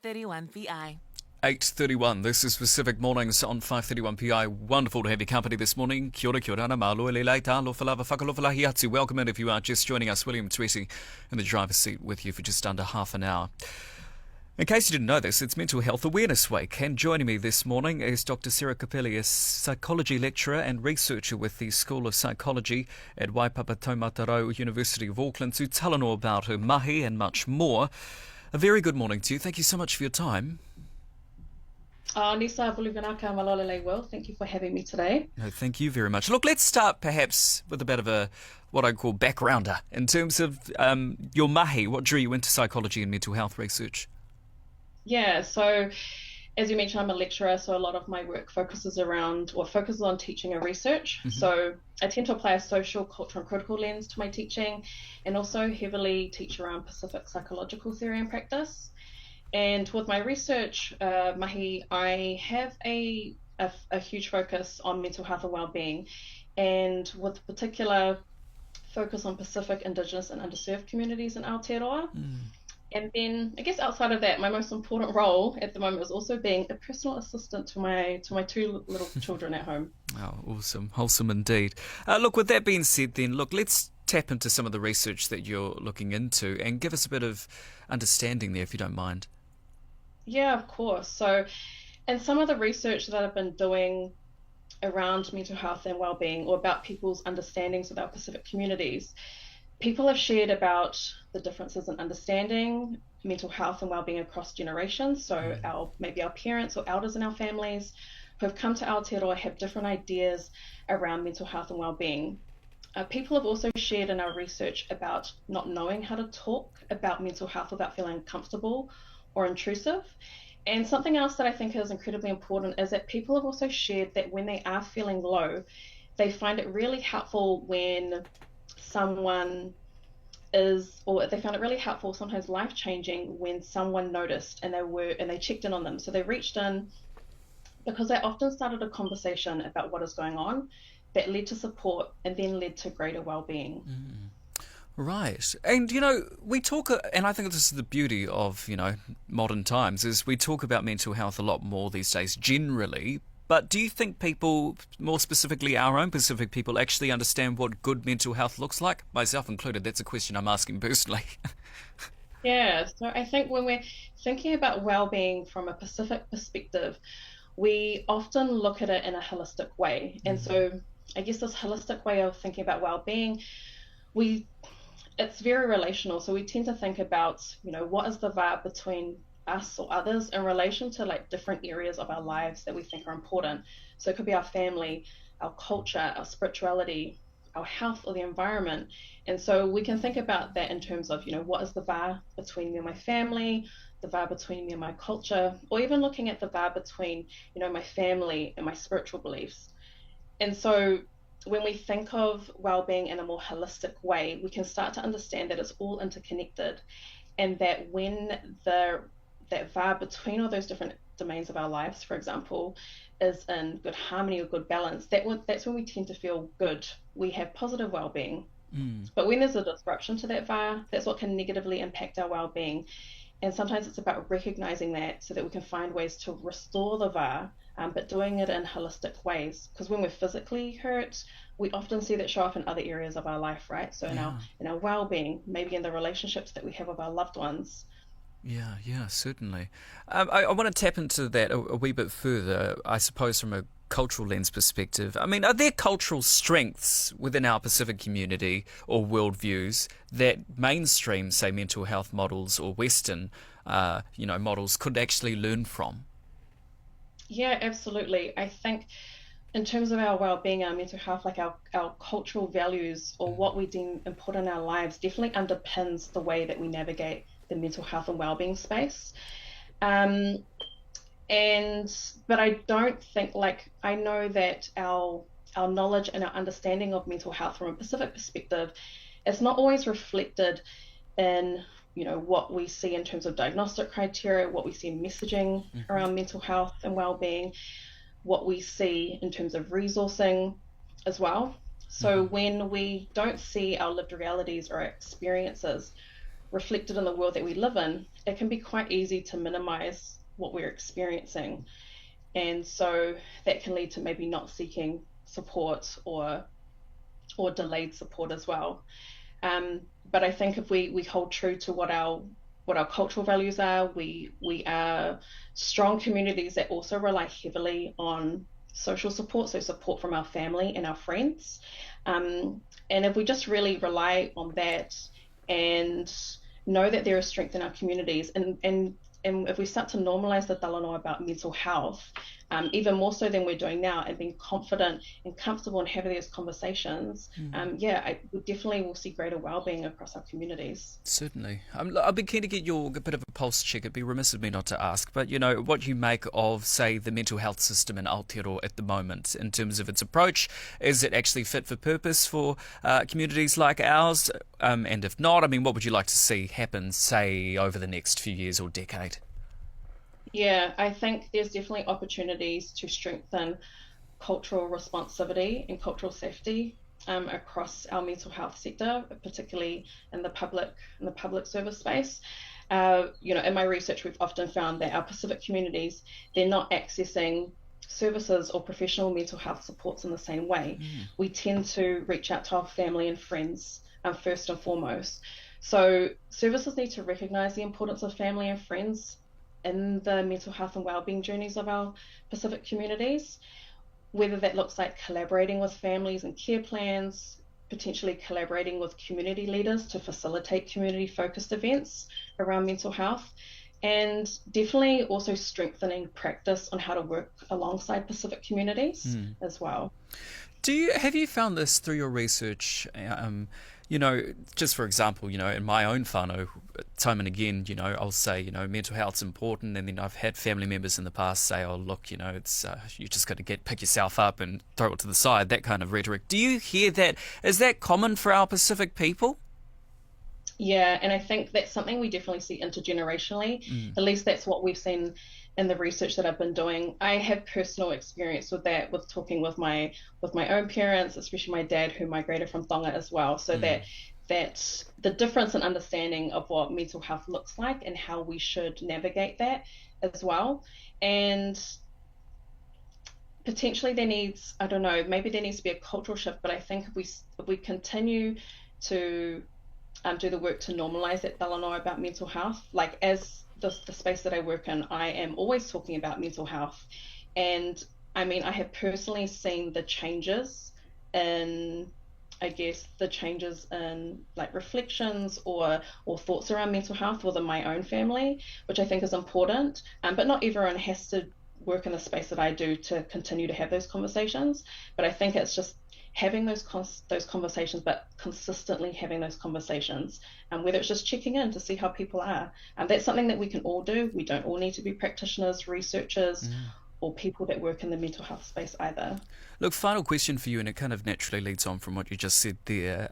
531 PI. 8:31. This is Pacific Mornings on 5:31 PI. Wonderful to have your company this morning. Kia ora, kia ora, malo le lai tā, lofa lava, whakalofalahi atu. Welcome in if you are just joining us. William Terite in the driver's seat with you for just under half an hour. In case you didn't know this, it's Mental Health Awareness Week, and joining me this morning is Dr Sarah Kapeli, a psychology lecturer and researcher with the School of Psychology at Aotearoa, University of Auckland, to Talanoa about her mahi and much more. A very good morning to you. Thank you so much for your time. Nisa Bulivanaka Malolele Will, thank you for having me today. No, thank you very much. Look, let's start perhaps with a bit of what I call backgrounder in terms of your mahi. What drew you into psychology and mental health research? Yeah, so as you mentioned, I'm a lecturer, so a lot of my work focuses on teaching and research. Mm-hmm. So I tend to apply a social, cultural, and critical lens to my teaching, and also heavily teach around Pacific psychological theory and practice. And with my research, mahi, I have a huge focus on mental health and wellbeing, and with particular focus on Pacific, Indigenous, and underserved communities in Aotearoa. And then, I guess outside of that, my most important role at the moment is also being a personal assistant to my two little children at home. Oh, awesome. Wholesome indeed. Look, with that being said then, let's tap into some of the research that you're looking into and give us a bit of understanding there, if you don't mind. Yeah, of course. So, and some of the research that I've been doing around mental health and wellbeing, or about people's understandings of our Pacific communities, people have shared about the differences in understanding mental health and wellbeing across generations. So maybe our parents or elders in our families who have come to Aotearoa have different ideas around mental health and wellbeing. People have also shared in our research about not knowing how to talk about mental health without feeling comfortable or intrusive. And something else that I think is incredibly important is that people have also shared that when they are feeling low, they find it really helpful when someone they found it really helpful, sometimes life-changing, when someone noticed and they checked in on them. So they reached in because they often started a conversation about what is going on that led to support and then led to greater well-being. Right. And, we talk, and I think this is the beauty of, modern times, is we talk about mental health a lot more these days generally. But do you think people, more specifically our own Pacific people, actually understand what good mental health looks like? Myself included, that's a question I'm asking personally. Yeah, so I think when we're thinking about well-being from a Pacific perspective, we often look at it in a holistic way. And so I guess this holistic way of thinking about well-being, it's very relational. So we tend to think about, what is the vibe between us or others in relation to different areas of our lives that we think are important. So it could be our family, our culture, our spirituality, our health, or the environment. And so we can think about that in terms of, what is the vibe between me and my family, the vibe between me and my culture, or even looking at the vibe between, my family and my spiritual beliefs. And so when we think of well-being in a more holistic way, we can start to understand that it's all interconnected, and that when that vibe between all those different domains of our lives, for example, is in good harmony or good balance, that's when we tend to feel good. We have positive well-being. But when there's a disruption to that vibe, that's what can negatively impact our well-being. And sometimes it's about recognizing that so that we can find ways to restore the vibe, but doing it in holistic ways. Because when we're physically hurt, we often see that show up in other areas of our life, right? So in our well-being, maybe in the relationships that we have with our loved ones. Yeah, certainly. I want to tap into that a wee bit further, I suppose, from a cultural lens perspective. I mean, are there cultural strengths within our Pacific community or worldviews that mainstream, say, mental health models or Western, models could actually learn from? Yeah, absolutely. I think in terms of our well-being, our mental health, our cultural values or what we deem important in our lives definitely underpins the way that we navigate the mental health and wellbeing space. But I don't think, I know that our knowledge and our understanding of mental health from a Pacific perspective is not always reflected in, what we see in terms of diagnostic criteria, what we see in messaging around mental health and wellbeing, what we see in terms of resourcing as well. So when we don't see our lived realities or experiences reflected in the world that we live in, it can be quite easy to minimize what we're experiencing. And so that can lead to maybe not seeking support or delayed support as well. But I think if we hold true to what our cultural values are, we are strong communities that also rely heavily on social support, so support from our family and our friends. And if we just really rely on that and know that there is strength in our communities, and if we start to normalize the Talanoa about mental health, even more so than we're doing now, and being confident and comfortable in having those conversations, we definitely will see greater well-being across our communities. Certainly. I'd be keen to get your bit of a pulse check. It'd be remiss of me not to ask, but what you make of, say, the mental health system in Aotearoa at the moment in terms of its approach. Is it actually fit for purpose for communities like ours? And if not, what would you like to see happen, say, over the next few years or decade? Yeah, I think there's definitely opportunities to strengthen cultural responsivity and cultural safety across our mental health sector, particularly in the public service space. In my research, we've often found that our Pacific communities, they're not accessing services or professional mental health supports in the same way. We tend to reach out to our family and friends first and foremost. So services need to recognise the importance of family and friends in the mental health and wellbeing journeys of our Pacific communities, whether that looks like collaborating with families and care plans, potentially collaborating with community leaders to facilitate community-focused events around mental health, and definitely also strengthening practice on how to work alongside Pacific communities as well. Have you found this through your research? Just for example, in my own whānau, time and again, I'll say, mental health's important, and then I've had family members in the past say, oh, look, it's you just got to pick yourself up and throw it to the side, that kind of rhetoric. Do you hear that? Is that common for our Pacific people? Yeah, and I think that's something we definitely see intergenerationally. At least that's what we've seen in the research that I've been doing. I have personal experience with that, with talking with my own parents, especially my dad, who migrated from Tonga as well. So that the difference in understanding of what mental health looks like and how we should navigate that as well. And potentially there needs to be a cultural shift, but I think if we continue to do the work to normalize that Talanoa about mental health, like as the space that I work in, I am always talking about mental health. And I have personally seen the changes in like reflections or thoughts around mental health within my own family, which I think is important. But not everyone has to work in the space that I do to continue to have those conversations. But I think it's just having those conversations, but consistently having those conversations, and whether it's just checking in to see how people are. And that's something that we can all do. We don't all need to be practitioners, researchers, or people that work in the mental health space either. Look, final question for you, and it kind of naturally leads on from what you just said there.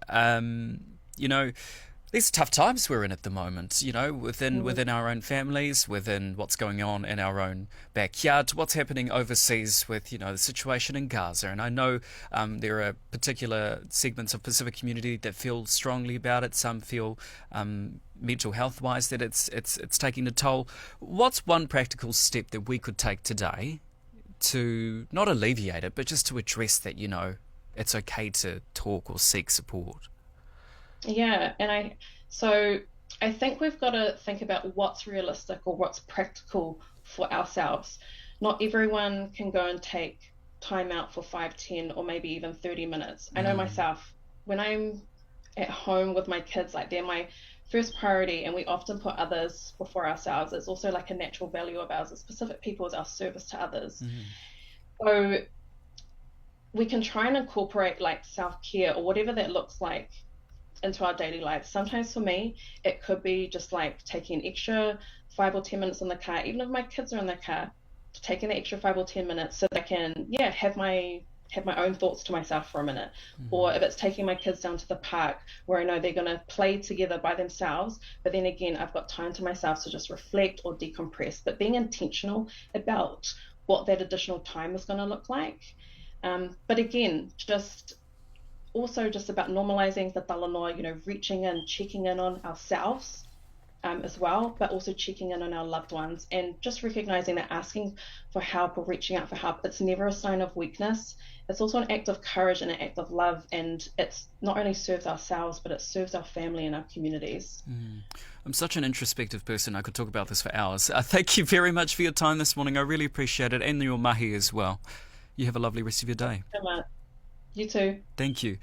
These are tough times we're in at the moment, within our own families, within what's going on in our own backyard, what's happening overseas with, the situation in Gaza. And I know there are particular segments of Pacific community that feel strongly about it. Some feel mental health-wise that it's taking a toll. What's one practical step that we could take today to not alleviate it, but just to address that, it's okay to talk or seek support? Yeah, and I think we've got to think about what's realistic or what's practical for ourselves. Not everyone can go and take time out for 5, 10, or maybe even 30 minutes. I know myself, when I'm at home with my kids, like they're my first priority, and we often put others before ourselves. It's also like a natural value of ours as Pacific people, is our service to others. So we can try and incorporate like self-care or whatever that looks like into our daily lives. Sometimes for me, it could be just like taking an extra 5 or 10 minutes in the car, even if my kids are in the car, taking the extra 5 or 10 minutes so that I can, have my own thoughts to myself for a minute. Or if it's taking my kids down to the park where I know they're going to play together by themselves, but then again, I've got time to myself to just reflect or decompress, but being intentional about what that additional time is going to look like. But again, just about normalizing the Talanoa, reaching in, checking in on ourselves as well, but also checking in on our loved ones and just recognizing that asking for help or reaching out for help, it's never a sign of weakness. It's also an act of courage and an act of love, and it's not only serves ourselves, but it serves our family and our communities. I'm such an introspective person. I could talk about this for hours. Thank you very much for your time this morning. I really appreciate it, and your mahi as well. You have a lovely rest of your day. Thank you so much. You too. Thank you.